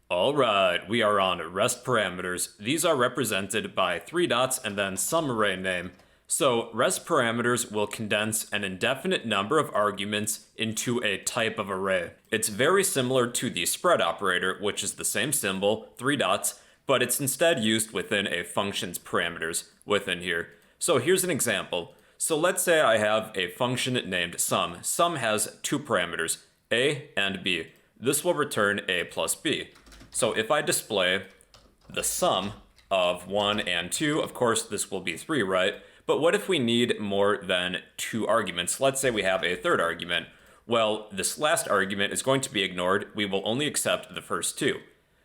Alright, we are on REST parameters. These are represented by 3 dots and then some array name. So REST parameters will condense an indefinite number of arguments into a type of array. It's very similar to the spread operator, which is the same symbol, 3 dots, but it's instead used within a function's parameters within here. So here's an example. So let's say I have a function named sum. Sum has 2 parameters, a and b. This will return a plus b. So if I display the sum of 1 and 2, of course this will be 3, right? But what if we need more than 2 arguments? Let's say we have a third argument. Well, this last argument is going to be ignored. We will only accept the first 2.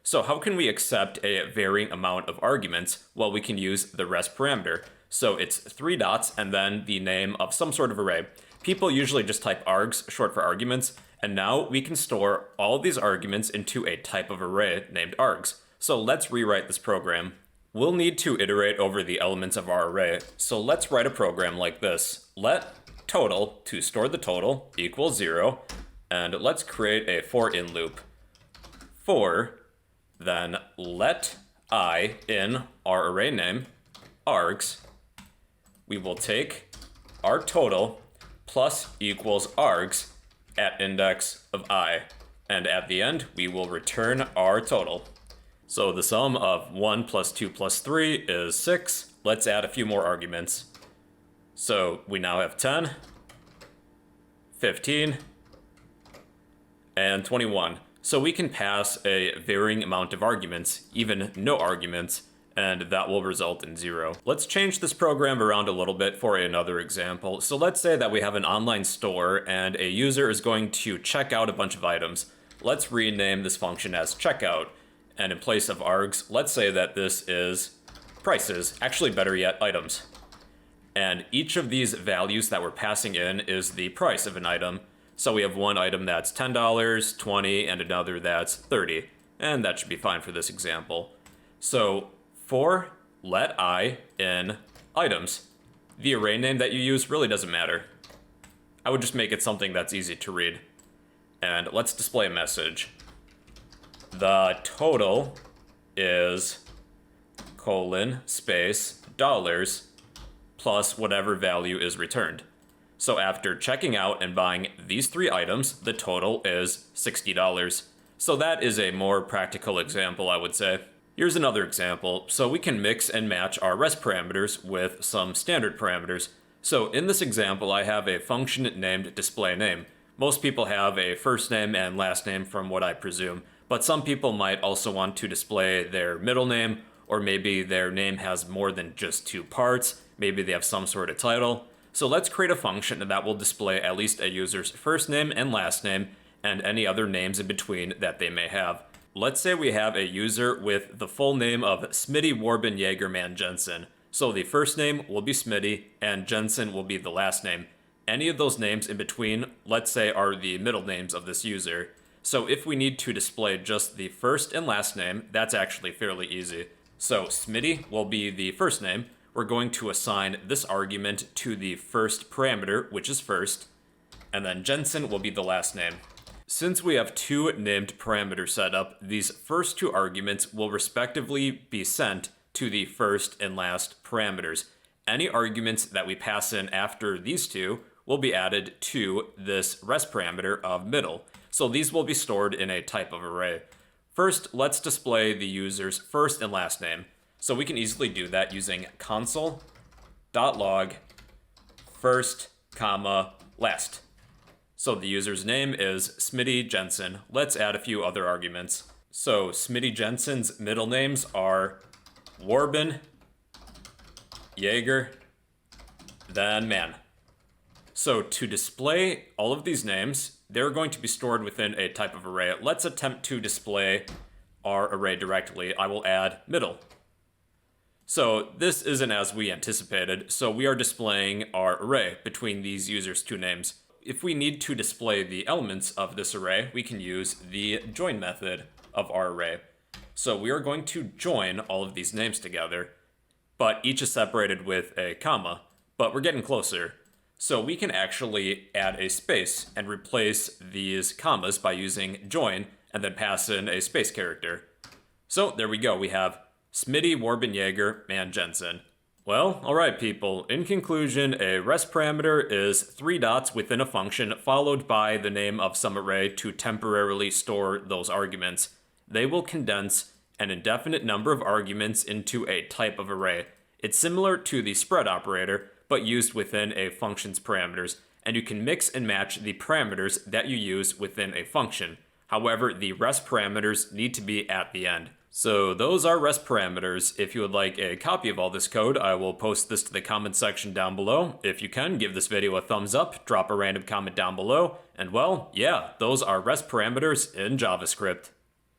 So how can we accept a varying amount of arguments? Well, we can use the rest parameter. So it's 3 dots and then the name of some sort of array. People usually just type args, short for arguments, and now we can store all of these arguments into a type of array named args. So let's rewrite this program. We'll need to iterate over the elements of our array. So let's write a program like this. Let total, to store the total, equals 0, and let's create a for in loop. For, then let I in our array name, args. We will take our total plus equals args at index of I, and at the end we will return our total. So the sum of 1 plus 2 plus 3 is 6. Let's add a few more arguments. So we now have 10, 15, and 21. So we can pass a varying amount of arguments, even no arguments, and that will result in 0. Let's change this program around a little bit for another example. So let's say that we have an online store and a user is going to check out a bunch of items. Let's rename this function as checkout. And in place of args, let's say that this is prices, actually better yet, items. And each of these values that we're passing in is the price of an item. So we have one item that's $10, $20, and another that's $30. And that should be fine for this example. So for let I in items, the array name that you use really doesn't matter. I would just make it something that's easy to read. And let's display a message. The total is space dollars plus whatever value is returned. So after checking out and buying these 3 items, the total is $60. So that is a more practical example, I would say. Here's another example. So we can mix and match our REST parameters with some standard parameters. So in this example, I have a function named displayName. Most people have a first name and last name from what I presume, but some people might also want to display their middle name, or maybe their name has more than just 2 parts. Maybe they have some sort of title. So let's create a function that will display at least a user's first name and last name and any other names in between that they may have. Let's say we have a user with the full name of Smitty, Werben, Jager, Jensen. So the first name will be Smitty and Jensen will be the last name. Any of those names in between, let's say, are the middle names of this user. So if we need to display just the first and last name, that's actually fairly easy. So Smitty will be the first name. We're going to assign this argument to the first parameter, which is first, and then Jensen will be the last name. Since we have 2 named parameters set up, these first 2 arguments will respectively be sent to the first and last parameters. Any arguments that we pass in after these 2 will be added to this rest parameter of middle. So these will be stored in a type of array. First, let's display the user's first and last name. So we can easily do that using console.log first, comma, last. So the user's name is Smitty Jensen. Let's add a few other arguments. So Smitty Jensen's middle names are Werben, Jager, then man. So to display all of these names, they're going to be stored within a type of array. Let's attempt to display our array directly. I will add middle. So this isn't as we anticipated, so we are displaying our array between these users' 2 names. If we need to display the elements of this array, we can use the join method of our array. So we are going to join all of these names together, but each is separated with a comma, but we're getting closer. So we can actually add a space and replace these commas by using join and then pass in a space character. So there we go, we have Smitty, Werben, Jager, and Jensen. Well, alright people, in conclusion, a rest parameter is 3 dots within a function followed by the name of some array to temporarily store those arguments. They will condense an indefinite number of arguments into a type of array. It's similar to the spread operator, but used within a function's parameters, and you can mix and match the parameters that you use within a function. However, the rest parameters need to be at the end. So those are rest parameters. If you would like a copy of all this code, I will post this to the comment section down below. If you can, give this video a thumbs up, drop a random comment down below, and well, yeah, those are rest parameters in JavaScript.